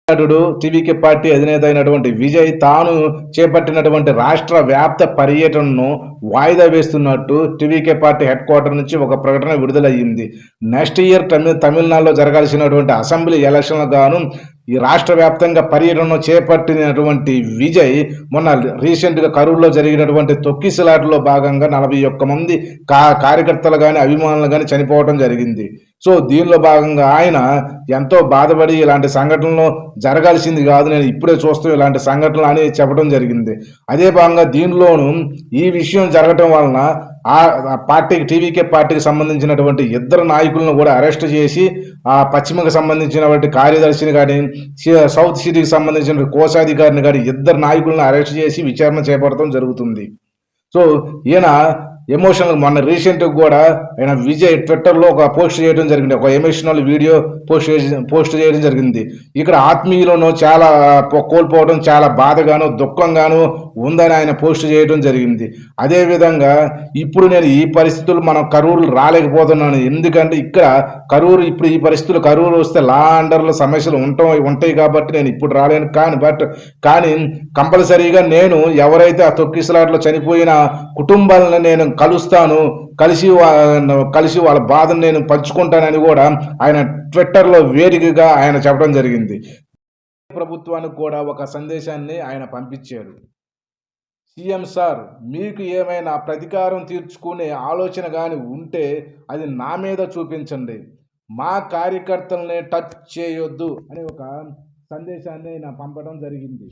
నటుడు TVK party అధినేత అయినటువంటి విజయ్ తాను చేపట్టినటువంటి రాష్ట్ర వ్యాప్త పర్యటనను వాయిదా వేస్తున్నట్టు టీవీకే పార్టీ హెడ్ క్వార్టర్ నుంచి ఒక ప్రకటన విడుదలయ్యింది. నెక్స్ట్ ఇయర్ తమిళనాడులో జరగాల్సినటువంటి అసెంబ్లీ ఎలక్షన్లకు గాను ఈ రాష్ట్ర వ్యాప్తంగా పర్యటనను చేపట్టినటువంటి విజయ్ మొన్న రీసెంట్గా కరూరులో జరిగినటువంటి తొక్కిసలాటలో భాగంగా 41 మంది కార్యకర్తలు కానీ అభిమానులు కానీ చనిపోవడం జరిగింది. సో దీనిలో భాగంగా ఆయన ఎంతో బాధపడి ఇలాంటి సంఘటనలు జరగాల్సింది కాదు, నేను ఇప్పుడే చూస్తూ ఇలాంటి సంఘటనలు అని చెప్పడం జరిగింది. అదే భాగంగా దీనిలోనూ ఈ విషయం జరగటం వలన ఆ పార్టీకి టీవీకే పార్టీకి సంబంధించినటువంటి ఇద్దరు నాయకులను కూడా అరెస్ట్ చేసి ఆ పశ్చిమకు సంబంధించినటువంటి కార్యదర్శిని కానీ సౌత్ సిటీకి సంబంధించిన కోశాధికారిని కానీ ఇద్దరు నాయకులను అరెస్ట్ చేసి విచారణ చేపట్టడం జరుగుతుంది. సో ఈయన ఎమోషనల్ మొన్న రీసెంట్గా కూడా ఆయన విజయ్ ట్విట్టర్లో ఒక పోస్ట్ చేయడం జరిగింది, ఒక ఎమోషనల్ వీడియో పోస్ట్ చేయడం జరిగింది. ఇక్కడ ఆత్మీయులను చాలా కోల్పోవడం చాలా బాధగాను దుఃఖంగాను ఉందని ఆయన పోస్ట్ చేయడం జరిగింది. అదేవిధంగా ఇప్పుడు నేను ఈ పరిస్థితులు మనం కరూరు రాలేకపోతున్నాను, ఎందుకంటే ఇక్కడ ఇప్పుడు ఈ పరిస్థితులు కరూరు వస్తే లా అండర్ల సమస్యలు ఉంటాయి కాబట్టి నేను ఇప్పుడు రాలేను. కానీ కంపల్సరీగా నేను ఎవరైతే ఆ తొక్కిసలాట్లో చనిపోయిన కుటుంబాలను నేను కలుస్తాను, కలిసి వాళ్ళ బాధను నేను పంచుకుంటానని కూడా ఆయన ట్విట్టర్లో వేదికగా ఆయన చెప్పడం జరిగింది. ప్రభుత్వానికి కూడా ఒక సందేశాన్ని ఆయన పంపించారు. సీఎం సార్, మీకు ఏమైనా ప్రతీకారం తీర్చుకునే ఆలోచన కానీ ఉంటే అది నా మీద చూపించండి, మా కార్యకర్తల్ని టచ్ చేయొద్దు అని ఒక సందేశాన్ని ఆయన పంపడం జరిగింది.